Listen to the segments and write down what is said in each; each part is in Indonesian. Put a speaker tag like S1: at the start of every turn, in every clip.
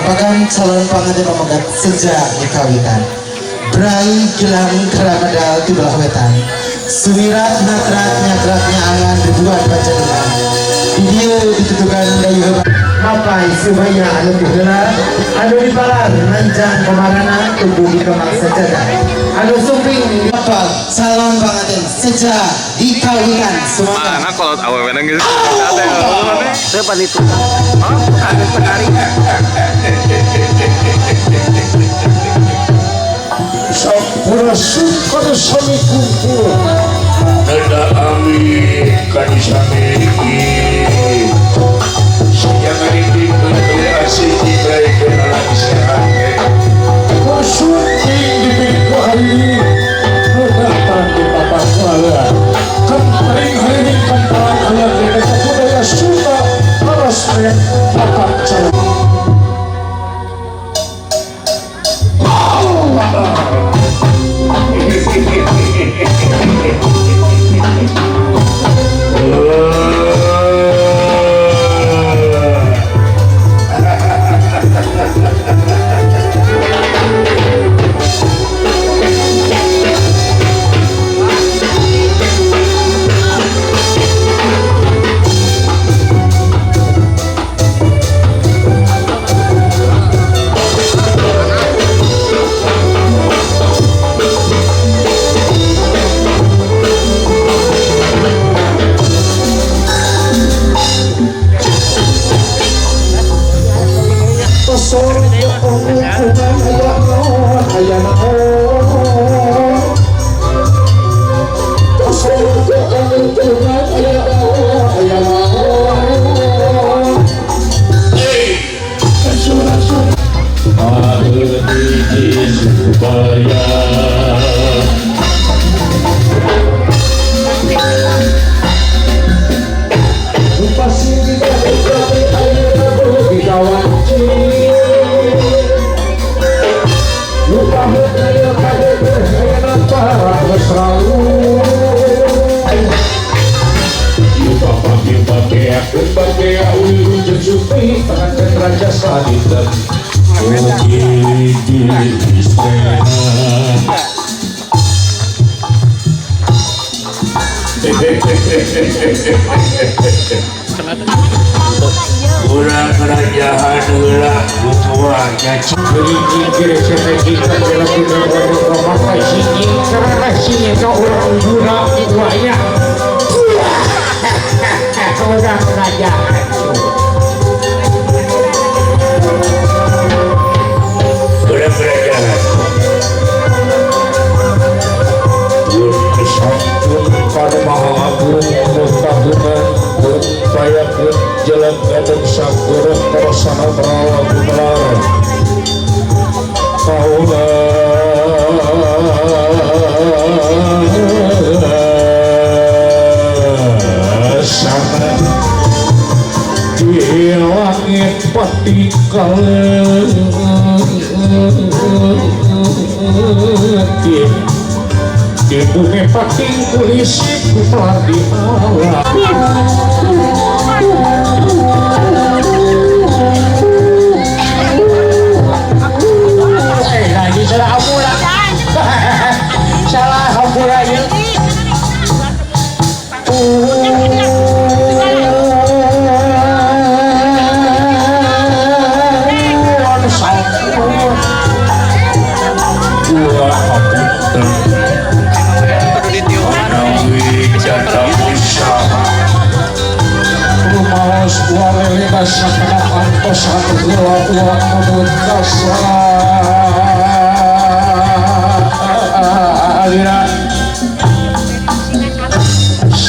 S1: merupakan calon pengantin pemegat sejak dikawinkan. Brai gelang keramedal di belah wetan, suwirat natrat nyatratnya angan ribuan panjangnya. Video ditentukan dayu hebat mapai subaya anu diheula anu dipalar manjang kemarana tubuh di kemang sajadah anu sumping kapal calon pengantin sejak dikawinkan semoga
S2: mana kalau awewe nang gitu
S3: Depan itu. Oh, ada penari.
S4: Sampura sukar sami kumpul
S5: Nada amin kadisami Jangan dipikir asik baik kenalan sehat
S4: Kusuting dipikir hari Nudatan di papan kuala Kempering hari kempalan ayat Desa budaya Sunda Harus ayat papan calon
S5: Urang kerajaan heula butuhnya
S4: Beri jingkir kita dalam kita memakai singing karena singing kau orang guna buaya. Orang kerajaan.
S5: urang kerajaan
S4: Sampun pada maha agung mutahunan bayakeun jalan kadang sagoro karosana brawa gumelar paula sana di langit patikal di bumi pating kulisi kupar di alam lagi salah amula salah amula ya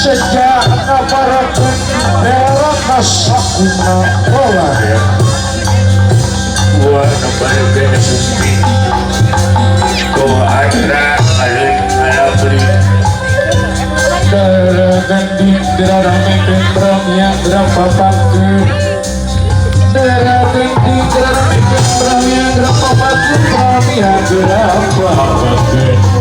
S4: sejak aparatun merah kasakuna olah ya
S5: gua nomor kena sumpi gua ada alun ala beri
S4: Ganti derame kendram yang berapa paku derame kendram yang berapa paku yang berapa paku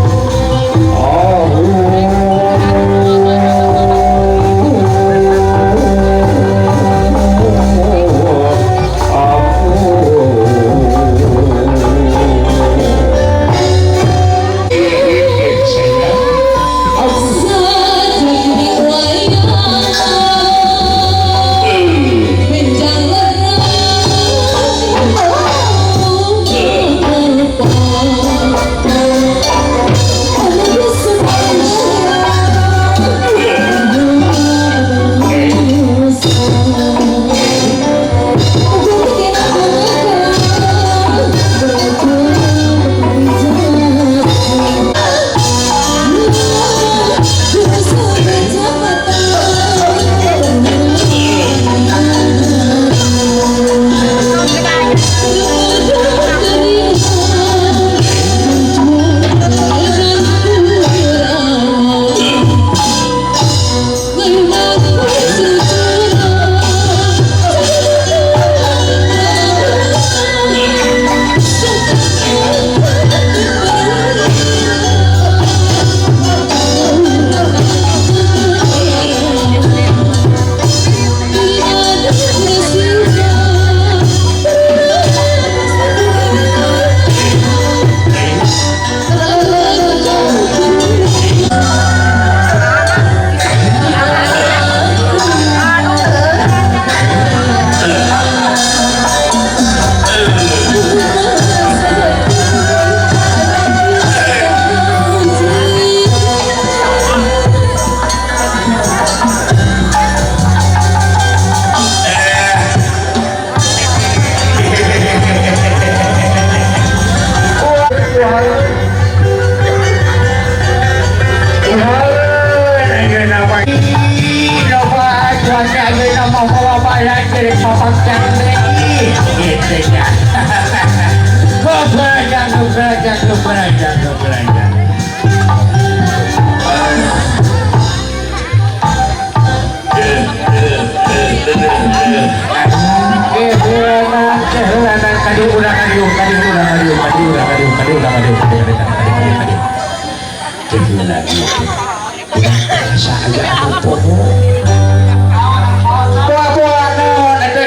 S4: keberanjang.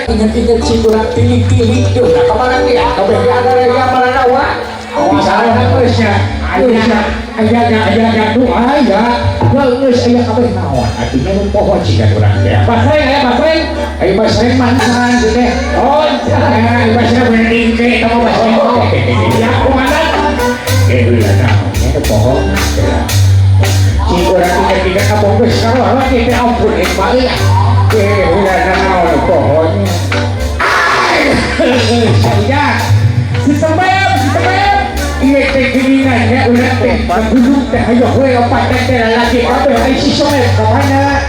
S4: Ingat-ingat si kurang tilik-tilik tuh, nah kemana dia? Kabeh ada lagi amalan awak. Misalnya harusnya, ayah doa ya, bagus ayah kabeh nawan. Artinya lu pohon sih kan kurang ya. Basreng, ayo basreng mantan gitu. Oh, ayo basreng bening ke, kamu basreng. Ya, kumanan. Udah tahu, ini pohon. Si kurang tiga kamu besar lah, kita ampun baik. Udah tahu pohonnya. Saya sistemem iya kegilingan ya udah teh duduk teh ayo we opat teh lagi kabeh ai si somem ka mana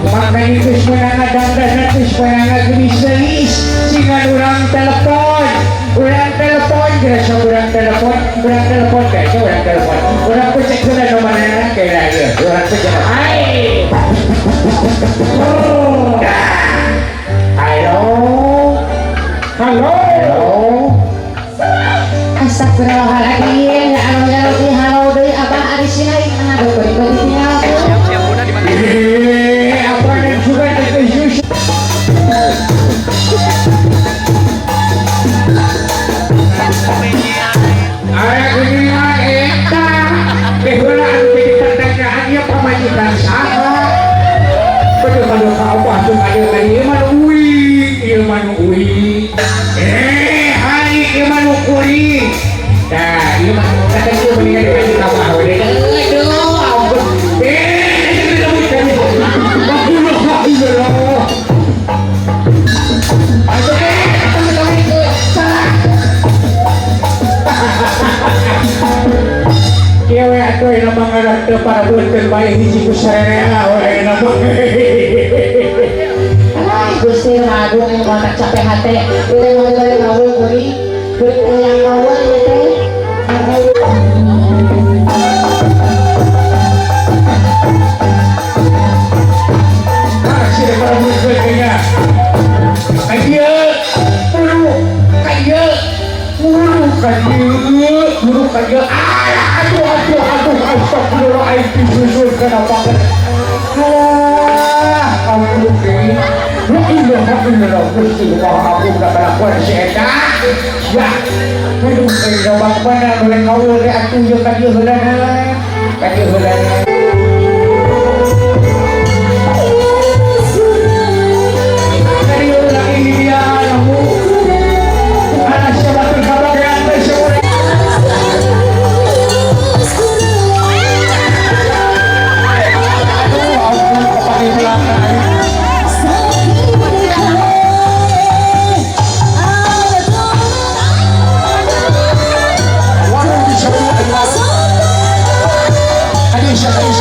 S4: makna itu sebenarnya dandan itu sebenarnya gelis-gelis singan urang telepon gerasa urang telepon kayak urang telepon urang pecek sudah nomornya kayak ya urang pecek ai halo astagfirullahaladzim halo deui abang ari sinaing beri tinggal
S3: Siap Bunda di mana?
S4: apa yang sudah terkejut ayah ini eta kehulaan jadi pertanyaannya pamajikan saha betul kau pasung ada ilman ui hari ilman ukuri nah ilman kata itu mendingan dikasih kamu awal aduh ampun Kewe atuh yang nama ngadak para bunten baik hiji kusarena oleh nama
S2: Gusti Agung yang mau tak capek hati udah mau balik ngawul beri yang ngawul ya teh
S4: kasih para bunten kayaknya buru kaya aduh astagfirullahaladzim susul kenapa alah ampun deh lu ilhamillah Gusti Allah aku gak kelakuan si Eta ya aduh kayak bang mana boleh ngawur deh aku yuk kaya hulana kaya ulang ini dia kamu anak siapa terkabak yang bersyarat Aduh,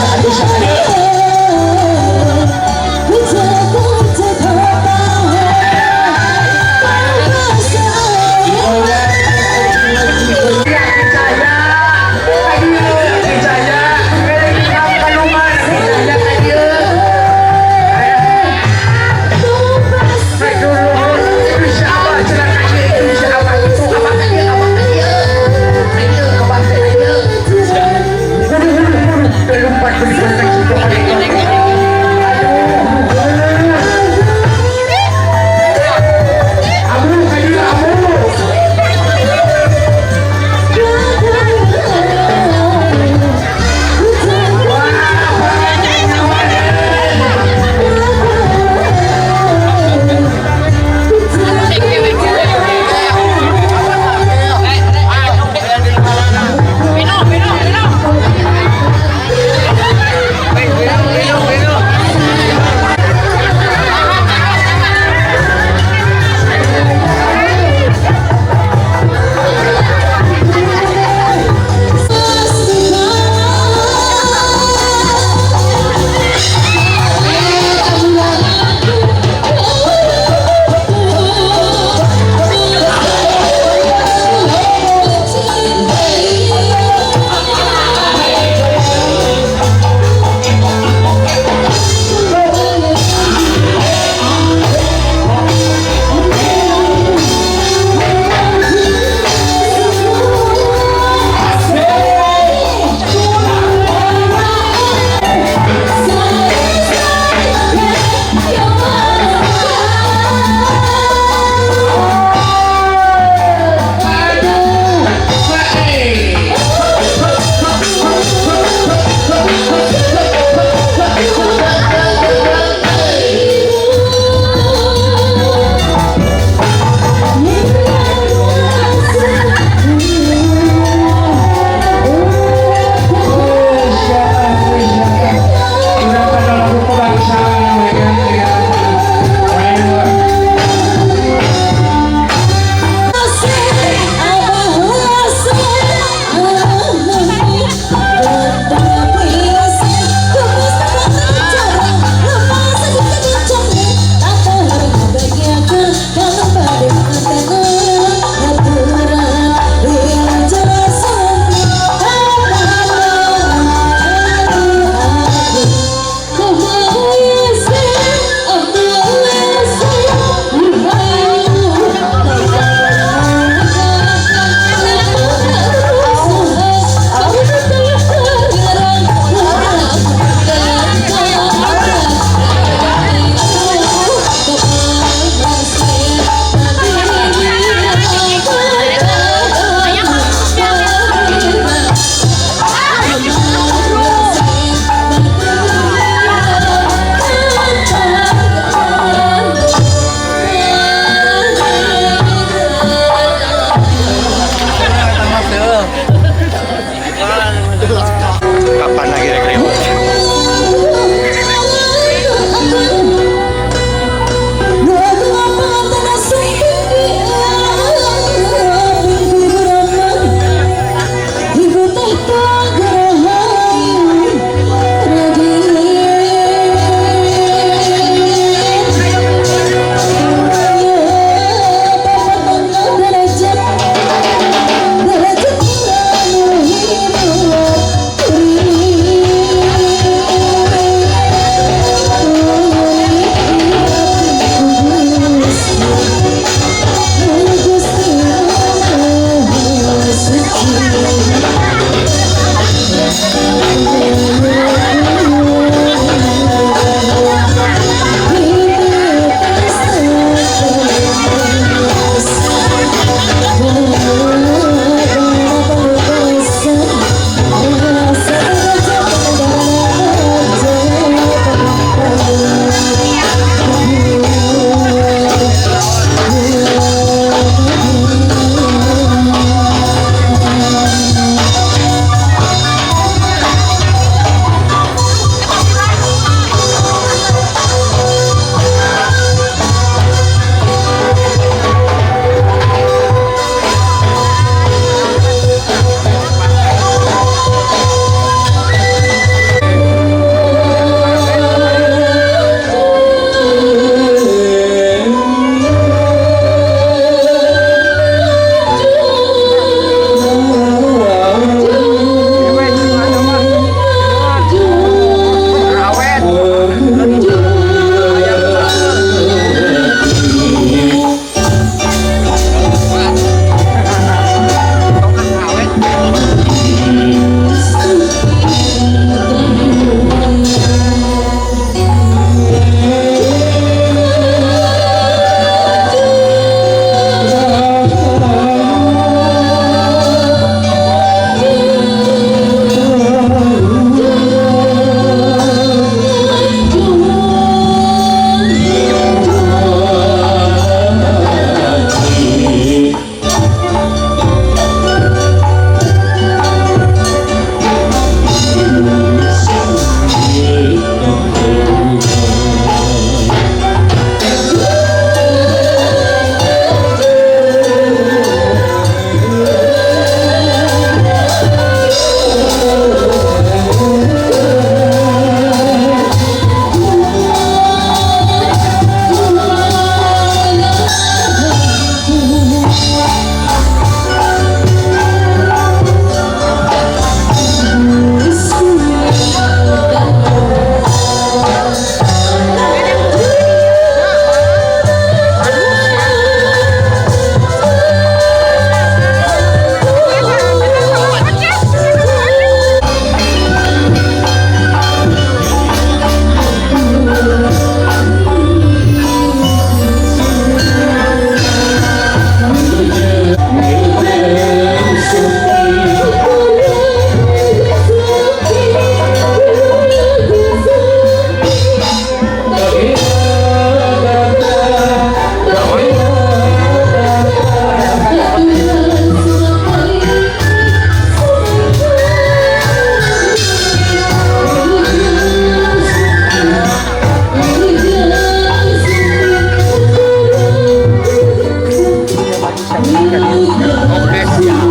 S3: Oke, siap.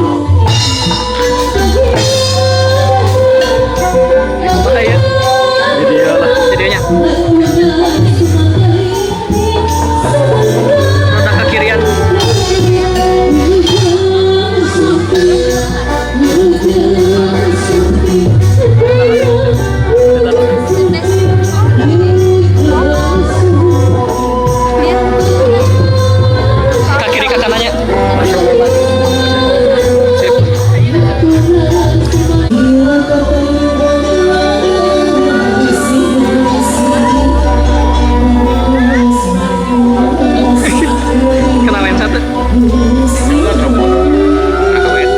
S3: Mana ya? Video lah, videonya. Roda ke kirian. Ke kiri ke kanannya. Sip. Kenalin satu. Kawin.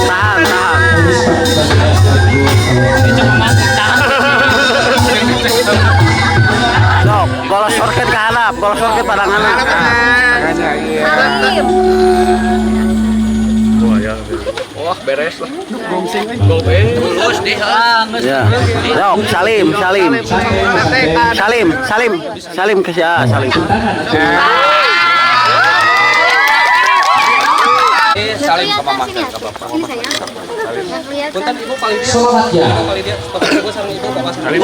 S3: Tahan, tahan. Sok, bolos sorket ke halap, bolos sorket padang halap. Wah, beres lah. Lulus deh. Ya. Sok, Salim, Salim. Salim, Salim. Salim ke siapa? Salim. Salim ke mama, ke bapak. Punten ibu paling dia.
S4: Selamat ya.
S3: Paling dia. Bapak ibu sama ibu bapak Salim.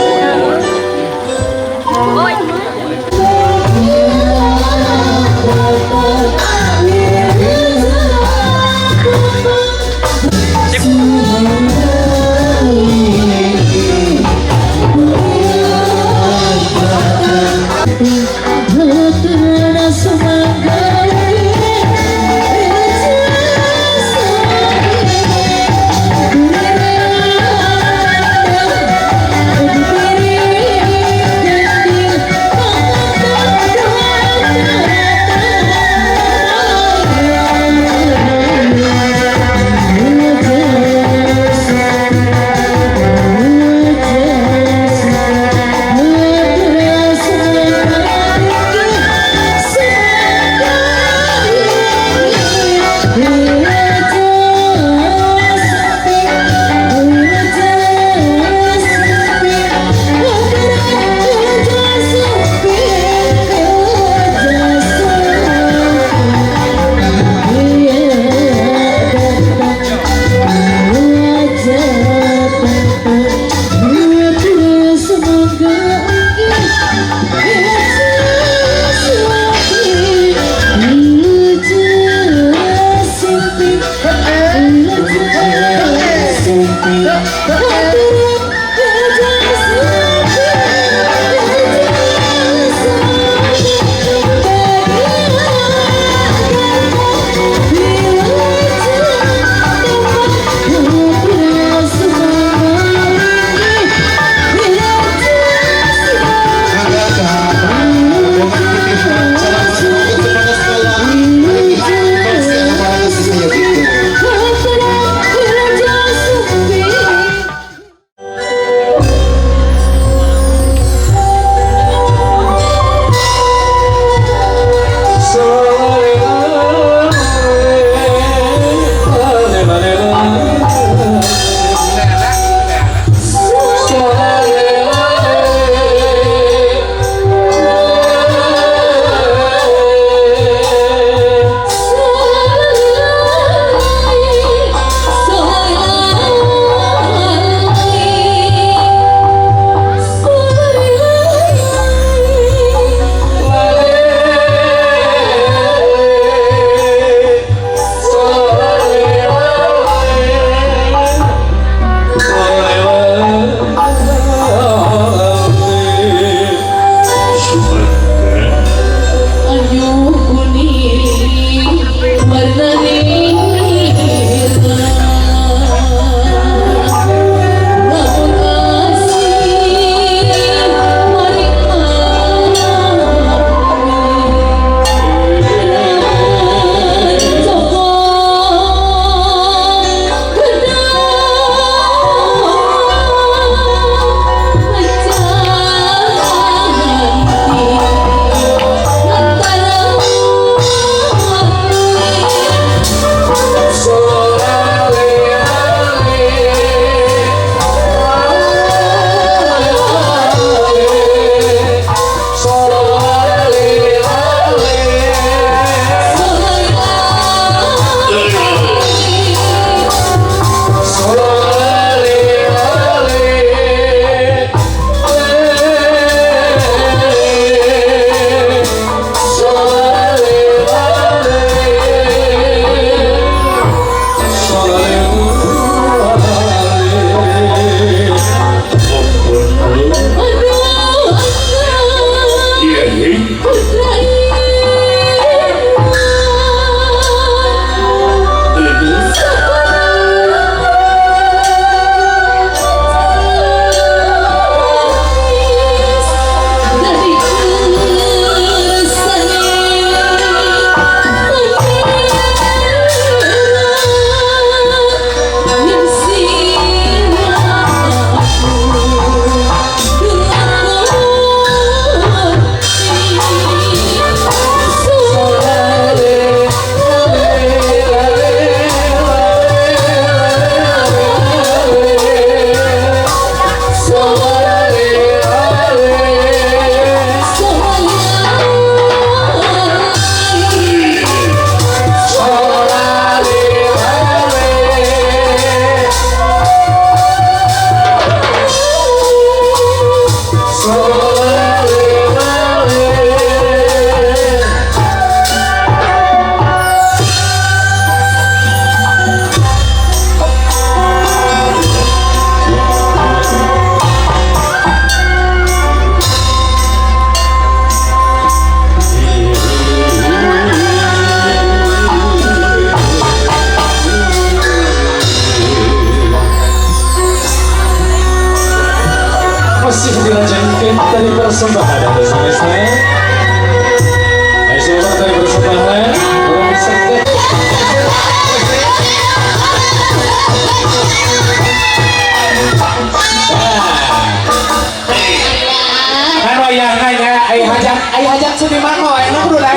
S4: seniman mah enak kudu daek.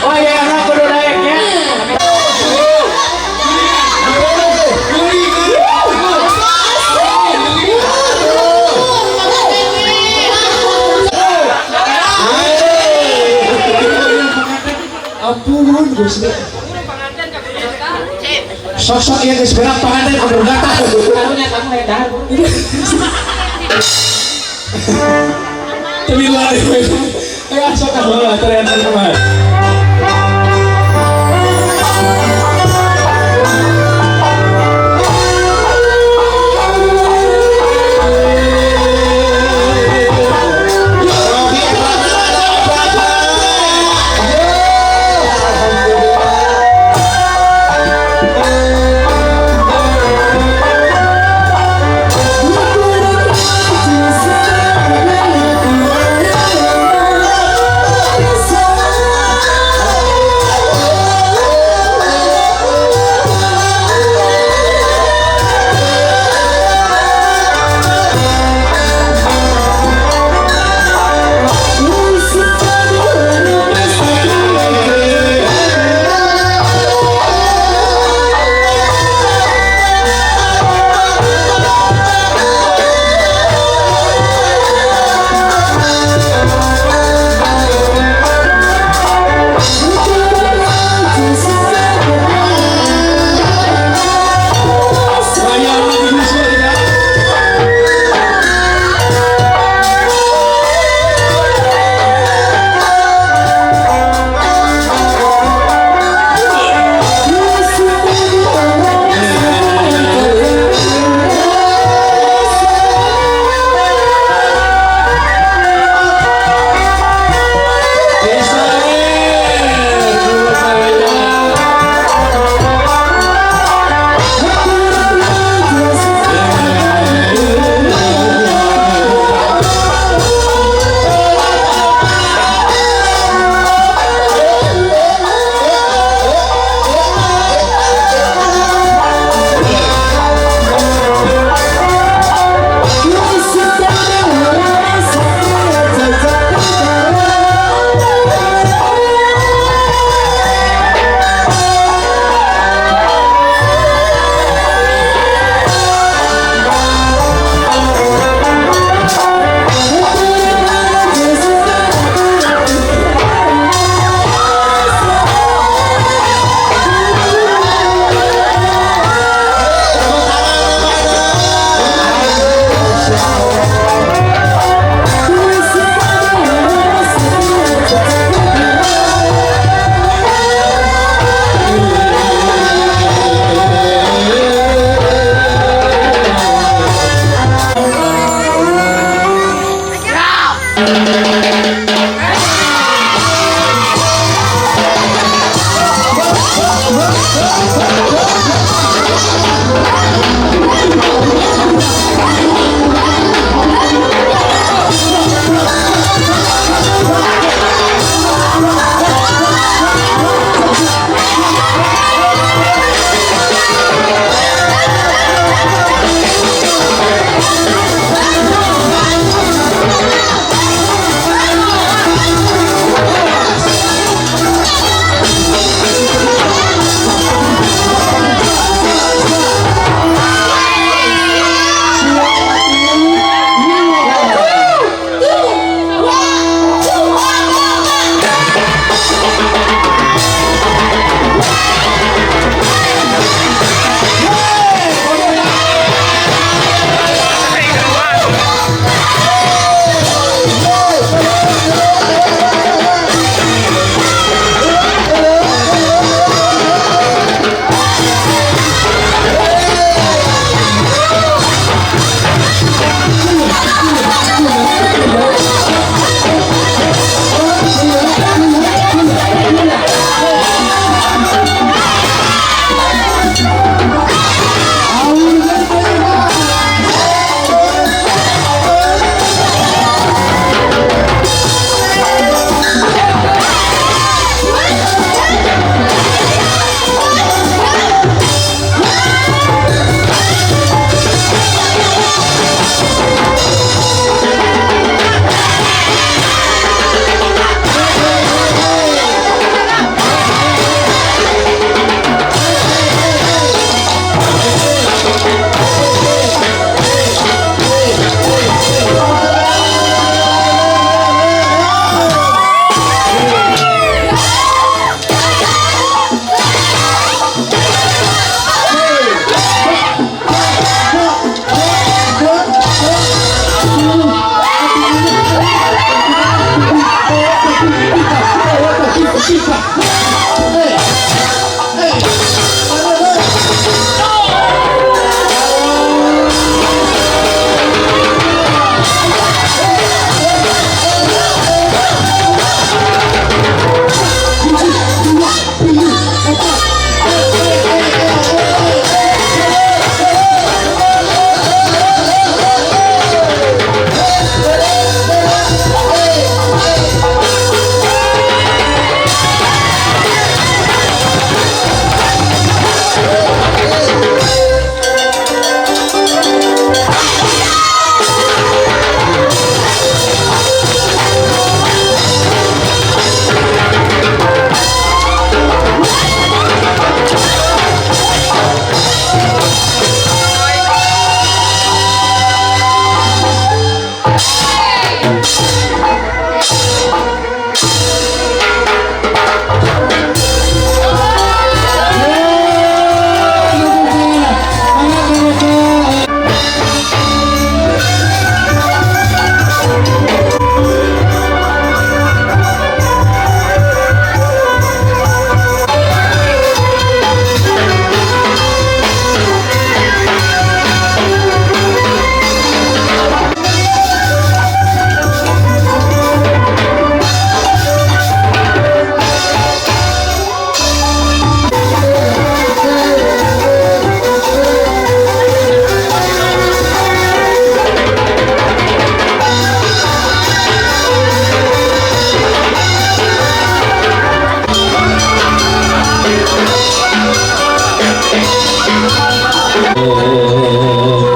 S4: Oh iya enak kudu daeknya. Ampun, Gusti. Sok-sok yang sebenarnya pengantin kudu datang.
S2: Karunya kamu edan.
S4: Tapi lari. Ayo sok kamu ternyata kemana?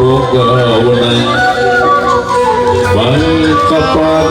S5: boga wenang baik kapan